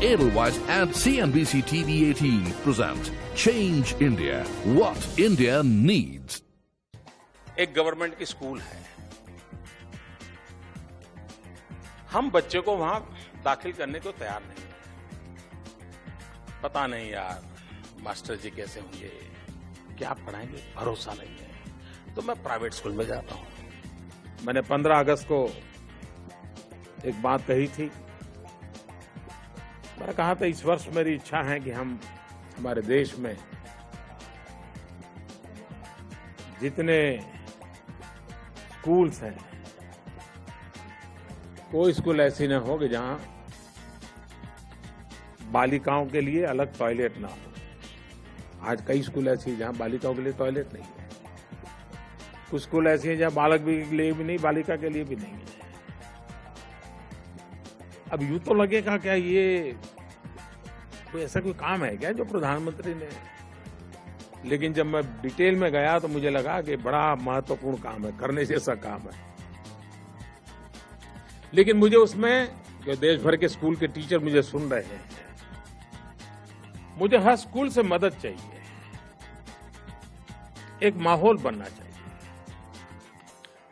Edelweiss and CNBC-TV18 present Change India, what India needs. एक government की school है, हम बच्चे को वहां दाखिल करने को तैयार नहीं है। पता नहीं यार मास्टर जी कैसे होंगे, क्या पढ़ाएंगे, भरोसा नहीं है। तो मैं प्राइवेट स्कूल में जाता हूं। मैंने 15 अगस्त को एक बात कही थी। मैंने कहा था इस वर्ष मेरी इच्छा है कि हम हमारे देश में जितने स्कूल्स हैं, कोई स्कूल ऐसी न हो कि जहां बालिकाओं के लिए अलग टॉयलेट ना हो। आज कई स्कूल ऐसी हैं जहां बालिकाओं के लिए टॉयलेट नहीं है। कुछ स्कूल ऐसे हैं जहां बालक के लिए भी नहीं, बालिका के लिए भी नहीं है। अब यूं तो लगेगा क्या ये कोई ऐसा कोई काम है क्या जो प्रधानमंत्री ने, लेकिन जब मैं डिटेल में गया तो मुझे लगा कि बड़ा महत्वपूर्ण काम है, करने जैसा काम है। लेकिन मुझे उसमें, जो देश भर के स्कूल के टीचर मुझे सुन रहे हैं, मुझे हर स्कूल से मदद चाहिए, एक माहौल बनना चाहिए।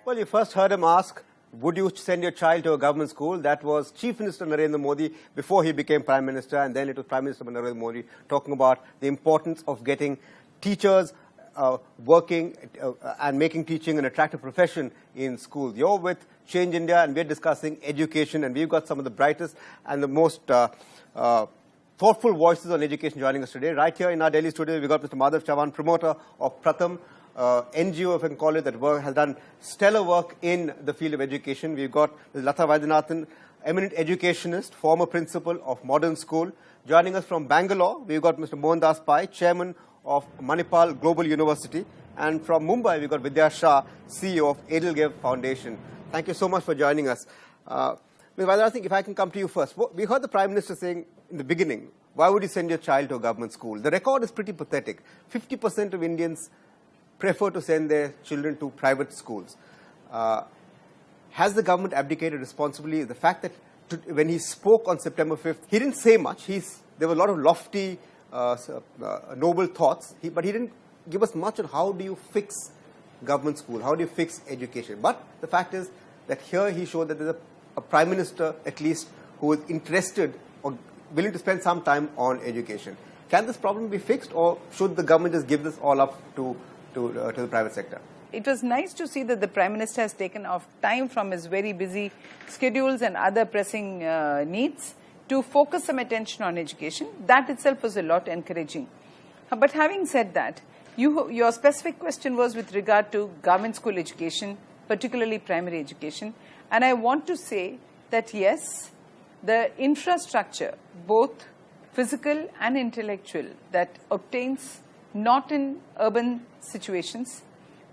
Well, you first heard him ask, would you send your child to a government school? That was Chief Minister Narendra Modi before he became Prime Minister, and then it was Prime Minister Narendra Modi talking about the importance of getting teachers working and making teaching an attractive profession in schools. You're with Change India, and we're discussing education, and we've got some of the brightest and the most thoughtful voices on education joining us today. Right here in our Delhi studio, we've got Mr. Madhav Chavan, promoter of Pratham, NGO, if I can call it, that has done stellar work in the field of education. We've got Latha Vaidyanathan, eminent educationist, former principal of Modern School. Joining us from Bangalore, we've got Mr. Mohandas Pai, chairman of Manipal Global University. And from Mumbai, we've got Vidya Shah, CEO of Edelweiss Foundation. Thank you so much for joining us. Mr. Vaidyanathan, if I can come to you first. We heard the Prime Minister saying in the beginning, why would you send your child to a government school? The record is pretty pathetic. 50% of Indians prefer to send their children to private schools. Has the government abdicated responsibility? The fact that when he spoke on September 5th, he didn't say much. There were a lot of lofty, noble thoughts, but he didn't give us much on how do you fix government school, how do you fix education. But the fact is that here he showed that there's a Prime Minister, at least, who is interested or willing to spend some time on education. Can this problem be fixed, or should the government just give this all up to the private sector? It was nice to see that the Prime Minister has taken off time from his very busy schedules and other pressing needs to focus some attention on education. That itself was a lot encouraging. But having said that, your specific question was with regard to government school education, particularly primary education. And I want to say that yes, the infrastructure, both physical and intellectual, that obtains not in urban situations,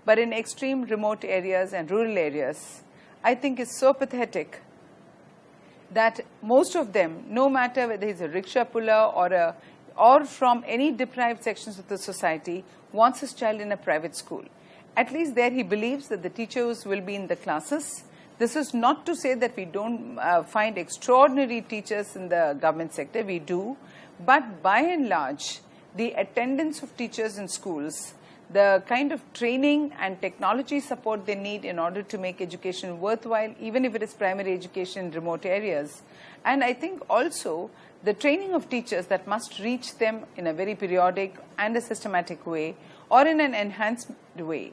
but in extreme remote areas and rural areas, I think is so pathetic that most of them, no matter whether he's a rickshaw puller or from any deprived sections of the society, wants his child in a private school. At least there he believes that the teachers will be in the classes. This is not to say that we don't find extraordinary teachers in the government sector. We do. But by and large, the attendance of teachers in schools, the kind of training and technology support they need in order to make education worthwhile, even if it is primary education in remote areas. And I think also the training of teachers that must reach them in a very periodic and a systematic way, or in an enhanced way.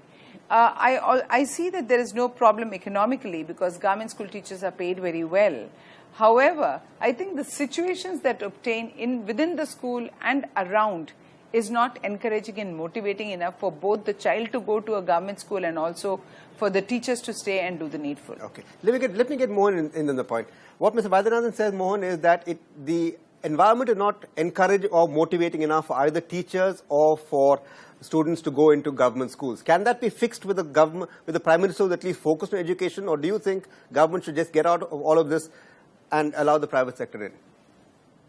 I see that there is no problem economically because government school teachers are paid very well. However, I think the situations that obtain within the school and around is not encouraging and motivating enough for both the child to go to a government school and also for the teachers to stay and do the needful. Okay. Let me get Mohan in on the point. What Mr. Vaidyanathan says, Mohan, is that the environment is not encouraging or motivating enough for either teachers or for students to go into government schools. Can that be fixed with the government, with the Prime Minister who's at least focused on education, or do you think government should just get out of all of this and allow the private sector in?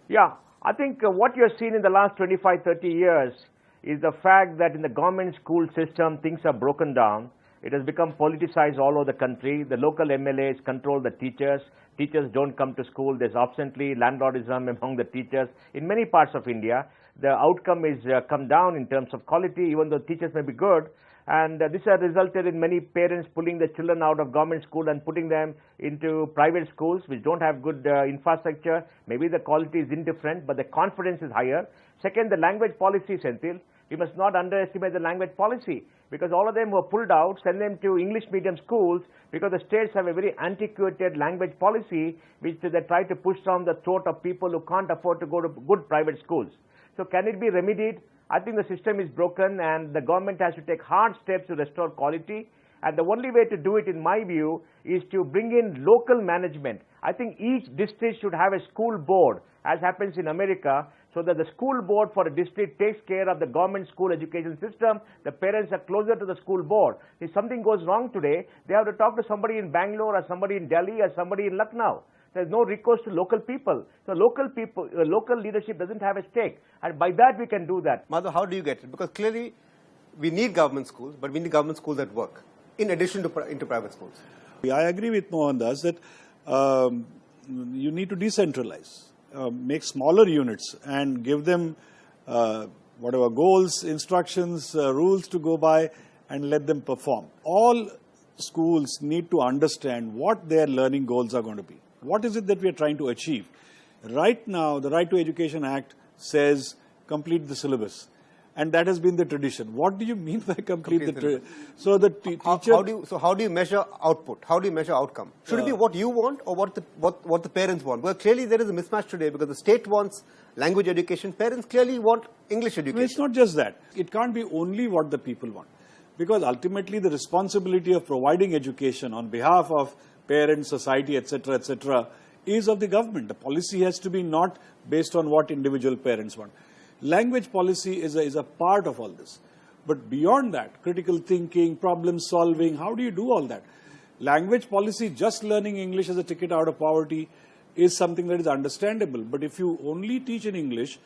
Yeah, I think what you have seen in the last 25, 30 years is the fact that in the government school system, things are broken down. It has become politicized all over the country. The local MLAs control the teachers. teachers don't come to school, there's absentee, landlordism among the teachers. In many parts of India, the outcome is come down in terms of quality, even though teachers may be good. And this has resulted in many parents pulling their children out of government school and putting them into private schools which don't have good infrastructure. Maybe the quality is indifferent, but the confidence is higher. Second, the language policy, Senthil. We must not underestimate the language policy, because all of them who are pulled out, send them to English medium schools, because the states have a very antiquated language policy which they try to push down the throat of people who can't afford to go to good private schools. So can it be remedied? I think the system is broken and the government has to take hard steps to restore quality. And the only way to do it, in my view, is to bring in local management. I think each district should have a school board, as happens in America, so that the school board for a district takes care of the government school education system. The parents are closer to the school board. If something goes wrong today, they have to talk to somebody in Bangalore or somebody in Delhi or somebody in Lucknow. There's no recourse to local people. So local leadership doesn't have a stake. And by that we can do that. Madhav, how do you get it? Because clearly we need government schools, but we need government schools that work, in addition to into private schools. I agree with Mohandas that you need to decentralize, make smaller units and give them whatever goals, instructions, rules to go by and let them perform. All schools need to understand what their learning goals are going to be. What is it that we are trying to achieve? Right now, the Right to Education Act says complete the syllabus. And that has been the tradition. What do you mean by complete the tradition? So the teacher... How do you measure output? How do you measure outcome? Should it be what you want or what the parents want? Well, clearly there is a mismatch today because the state wants language education. Parents clearly want English education. No, it's not just that. It can't be only what the people want. Because ultimately the responsibility of providing education on behalf of parents, society, etc., is of the government. The policy has to be not based on what individual parents want. Language policy is a part of all this. But beyond that, critical thinking, problem solving, how do you do all that? Language policy, just learning English as a ticket out of poverty, is something that is understandable. But if you only teach in English,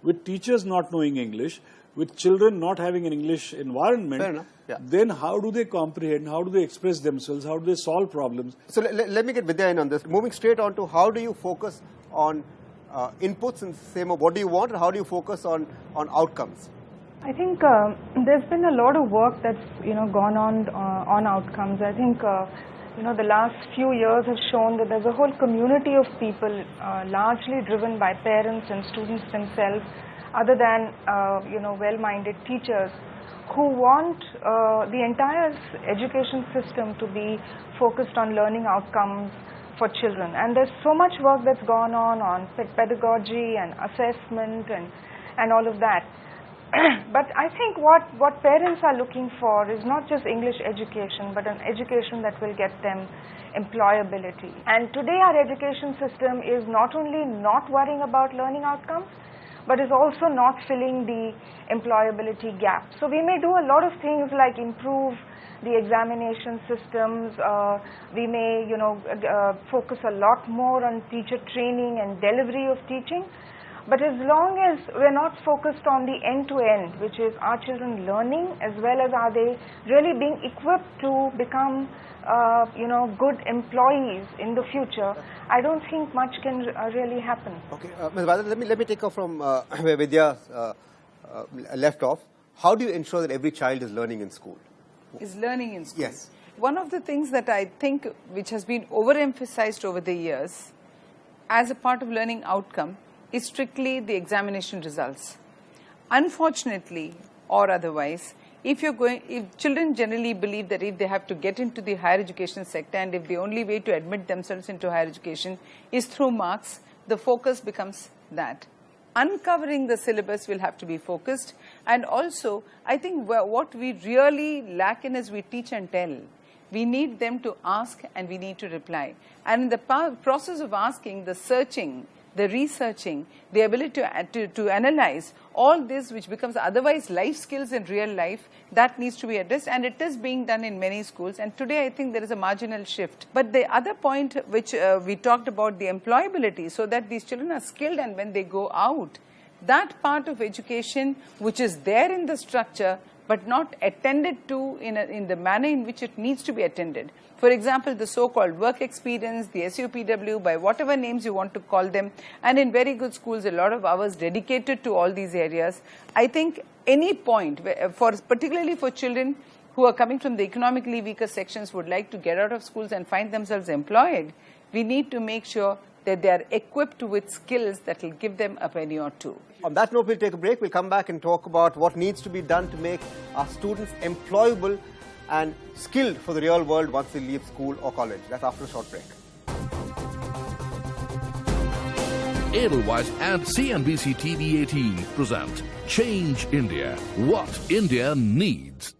with teachers not knowing English, with children not having an English environment, then how do they comprehend, how do they express themselves, how do they solve problems? So let me get Vidya in on this. Moving straight on to how do you focus on inputs and say what do you want and how do you focus on outcomes? I think there's been a lot of work that's gone on outcomes. I think the last few years have shown that there's a whole community of people largely driven by parents and students themselves, other than well-minded teachers, who want the entire education system to be focused on learning outcomes for children. And there's so much work that's gone on pedagogy and assessment and all of that. But I think what parents are looking for is not just English education, but an education that will get them employability. And today our education system is not only not worrying about learning outcomes, but is also not filling the employability gap. So we may do a lot of things like improve the examination systems. We may, focus a lot more on teacher training and delivery of teaching. But as long as we're not focused on the end-to-end, which is are children learning as well as are they really being equipped to become, good employees in the future, I don't think much can really happen. Okay, Ms. Badal, let me take off from where Vidya left off. How do you ensure that every child is learning in school? Is learning in school? Yes. One of the things that I think which has been overemphasized over the years as a part of learning outcome is strictly the examination results. Unfortunately, or otherwise, if children generally believe that if they have to get into the higher education sector and if the only way to admit themselves into higher education is through marks, the focus becomes that. Uncovering the syllabus will have to be focused, and also I think what we really lack in is we teach and tell. We need them to ask and we need to reply. And in the process of asking, the searching, the researching, the ability to analyze, all this which becomes otherwise life skills in real life, that needs to be addressed, and it is being done in many schools. And today I think there is a marginal shift. But the other point which we talked about, the employability, so that these children are skilled and when they go out, that part of education which is there in the structure but not attended to in the manner in which it needs to be attended. For example, the so-called work experience, the SUPW, by whatever names you want to call them, and in very good schools, a lot of hours dedicated to all these areas. I think any point, particularly for children who are coming from the economically weaker sections, would like to get out of schools and find themselves employed, we need to make sure that they are equipped with skills that will give them a penny or two. On that note, we'll take a break. We'll come back and talk about what needs to be done to make our students employable and skilled for the real world once they leave school or college. That's after a short break. Edelweiss and CNBC-TV18 present Change India, what India needs.